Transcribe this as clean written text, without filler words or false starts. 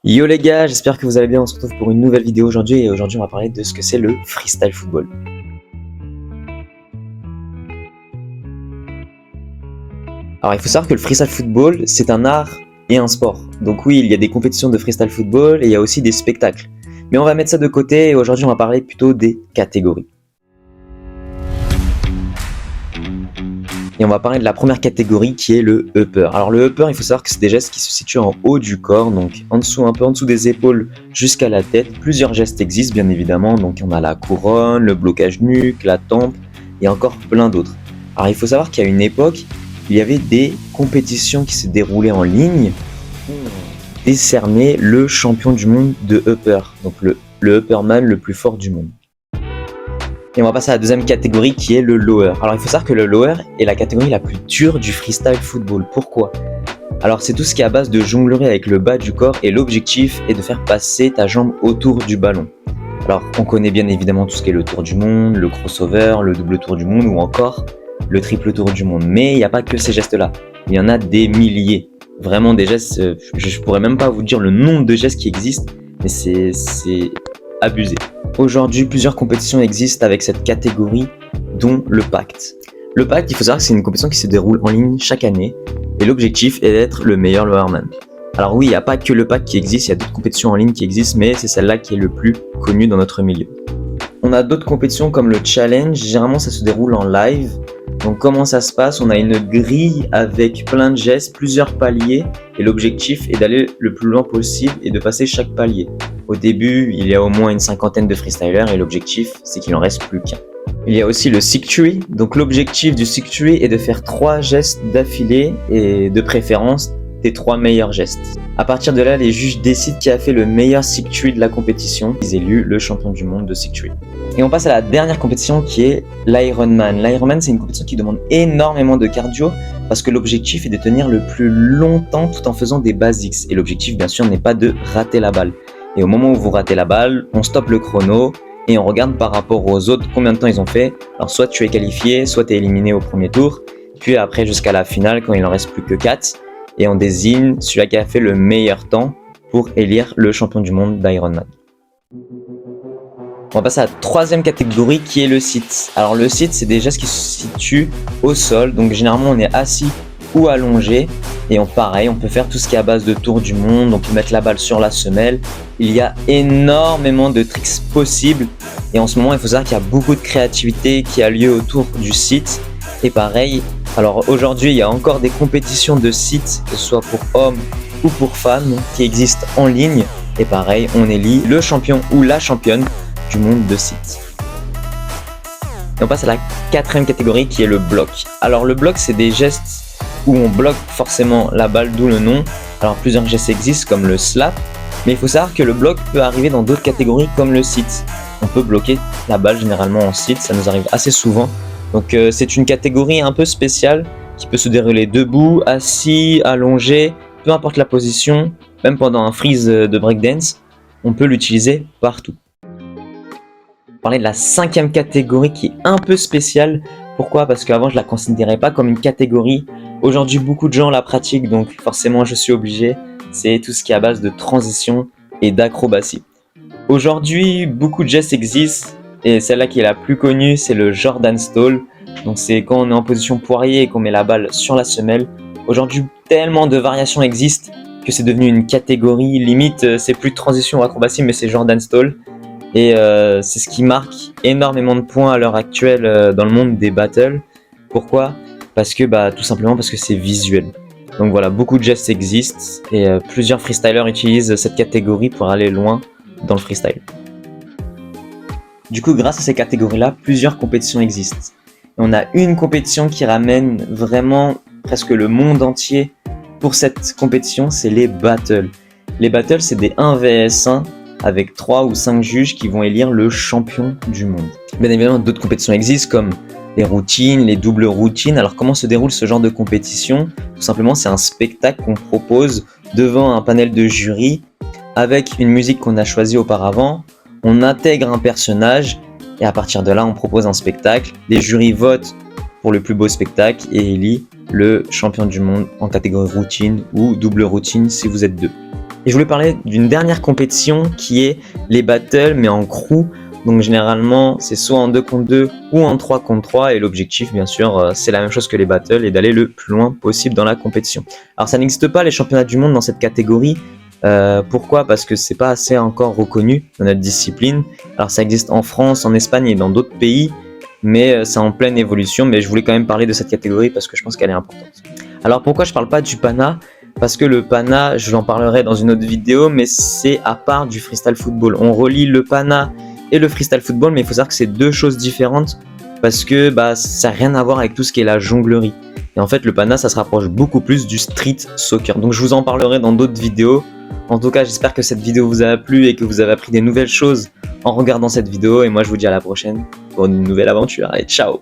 Yo les gars, j'espère que vous allez bien, on se retrouve pour une nouvelle vidéo aujourd'hui et aujourd'hui on va parler de ce que c'est le freestyle football. Alors il faut savoir que le freestyle football c'est un art et un sport. Donc oui, il y a des compétitions de freestyle football et il y a aussi des spectacles. Mais on va mettre ça de côté et aujourd'hui on va parler plutôt des catégories. Et on va parler de la première catégorie qui est le upper. Alors le upper, il faut savoir que c'est des gestes qui se situent en haut du corps, donc en dessous, un peu en dessous des épaules jusqu'à la tête. Plusieurs gestes existent bien évidemment, donc on a la couronne, le blocage nuque, la tempe et encore plein d'autres. Alors il faut savoir qu'à une époque, il y avait des compétitions qui se déroulaient en ligne pour décerner le champion du monde de upper, donc le upperman le plus fort du monde. Et on va passer à la deuxième catégorie qui est le lower. Alors il faut savoir que le lower est la catégorie la plus dure du freestyle football. Pourquoi ? Alors c'est tout ce qui est à base de jonglerie avec le bas du corps et l'objectif est de faire passer ta jambe autour du ballon. Alors on connaît bien évidemment tout ce qui est le tour du monde, le crossover, le double tour du monde ou encore le triple tour du monde. Mais il n'y a pas que ces gestes-là, il y en a des milliers. Vraiment des gestes, je pourrais même pas vous dire le nombre de gestes qui existent, mais c'est abusé. Aujourd'hui, plusieurs compétitions existent avec cette catégorie, dont le pacte. Le pacte, il faut savoir que c'est une compétition qui se déroule en ligne chaque année, et l'objectif est d'être le meilleur lowerman. Alors oui, il n'y a pas que le pacte qui existe, il y a d'autres compétitions en ligne qui existent, mais c'est celle-là qui est le plus connue dans notre milieu. On a d'autres compétitions comme le challenge, généralement ça se déroule en live. Donc comment ça se passe ? On a une grille avec plein de gestes, plusieurs paliers, et l'objectif est d'aller le plus loin possible et de passer chaque palier. Au début, il y a au moins une cinquantaine de freestylers et l'objectif, c'est qu'il en reste plus qu'un. Il y a aussi le sick tree. Donc l'objectif du sick tree est de faire 3 gestes d'affilée et de préférence des 3 meilleurs gestes. À partir de là, les juges décident qui a fait le meilleur sick tree de la compétition. Ils éluent le champion du monde de sick tree. Et on passe à la dernière compétition qui est l'Ironman. L'Ironman, c'est une compétition qui demande énormément de cardio parce que l'objectif est de tenir le plus longtemps tout en faisant des basics. Et l'objectif, bien sûr, n'est pas de rater la balle. Et au moment où vous ratez la balle, on stoppe le chrono et on regarde par rapport aux autres combien de temps ils ont fait. Alors soit tu es qualifié, soit tu es éliminé au premier tour, puis après jusqu'à la finale quand il en reste plus que 4 et on désigne celui qui a fait le meilleur temps pour élire le champion du monde d'Ironman. On va passer à la troisième catégorie qui est le sit. Alors le sit, c'est des gestes qui se situent au sol, donc généralement on est assis ou allongé et on peut faire tout ce qui est à base de tour du monde, on peut mettre la balle sur la semelle. Il y a énormément de tricks possibles et en ce moment il faut savoir qu'il y a beaucoup de créativité qui a lieu autour du sit et pareil, alors aujourd'hui il y a encore des compétitions de sit que ce soit pour hommes ou pour femmes qui existent en ligne et pareil on élit le champion ou la championne du monde de sit. Et on passe à la quatrième catégorie qui est le bloc. Alors le bloc c'est des gestes où on bloque forcément la balle, d'où le nom. Alors plusieurs gestes existent comme le slap, mais il faut savoir que le bloc peut arriver dans d'autres catégories comme le sit. On peut bloquer la balle généralement en sit, ça nous arrive assez souvent. Donc c'est une catégorie un peu spéciale qui peut se dérouler debout, assis, allongé, peu importe la position, même pendant un freeze de breakdance, on peut l'utiliser partout. On va parler de la cinquième catégorie qui est un peu spéciale. Pourquoi ? Parce qu'avant je la considérais pas comme une catégorie. Aujourd'hui beaucoup de gens la pratiquent donc forcément je suis obligé. C'est tout ce qui est à base de transition et d'acrobatie. Aujourd'hui beaucoup de gestes existent et celle-là qui est la plus connue c'est le Jordan Stall. Donc c'est quand on est en position poirier et qu'on met la balle sur la semelle. Aujourd'hui tellement de variations existent que c'est devenu une catégorie limite, c'est plus de transition ou acrobatie mais c'est Jordan Stall. Et c'est ce qui marque énormément de points à l'heure actuelle dans le monde des battles. Pourquoi ? Parce que tout simplement parce que c'est visuel. Donc voilà, beaucoup de gestes existent et plusieurs freestylers utilisent cette catégorie pour aller loin dans le freestyle. Du coup, grâce à ces catégories-là, plusieurs compétitions existent. Et on a une compétition qui ramène vraiment presque le monde entier pour cette compétition, c'est les battles. Les battles, c'est des 1 vs 1 avec 3 ou 5 juges qui vont élire le champion du monde. Bien évidemment, d'autres compétitions existent comme les routines, les doubles routines. Alors comment se déroule ce genre de compétition ? Tout simplement, c'est un spectacle qu'on propose devant un panel de jury avec une musique qu'on a choisie auparavant. On intègre un personnage et à partir de là, on propose un spectacle. Les jurys votent pour le plus beau spectacle et élit le champion du monde en catégorie routine ou double routine si vous êtes 2. Et je voulais parler d'une dernière compétition qui est les battles, mais en crew. Donc généralement, c'est soit en 2 contre 2 ou en 3 contre 3. Et l'objectif, bien sûr, c'est la même chose que les battles et d'aller le plus loin possible dans la compétition. Alors ça n'existe pas les championnats du monde dans cette catégorie. Pourquoi? Parce que c'est pas assez encore reconnu dans notre discipline. Alors ça existe en France, en Espagne et dans d'autres pays, mais c'est en pleine évolution. Mais je voulais quand même parler de cette catégorie parce que je pense qu'elle est importante. Alors pourquoi je parle pas du Pana? Parce que le Pana, je l'en parlerai dans une autre vidéo, mais c'est à part du freestyle football. On relie le Pana et le freestyle football, mais il faut savoir que c'est deux choses différentes parce que ça n'a rien à voir avec tout ce qui est la jonglerie. Et en fait, le Pana, ça se rapproche beaucoup plus du street soccer. Donc je vous en parlerai dans d'autres vidéos. En tout cas, j'espère que cette vidéo vous a plu et que vous avez appris des nouvelles choses en regardant cette vidéo. Et moi, je vous dis à la prochaine pour une nouvelle aventure. Allez, ciao!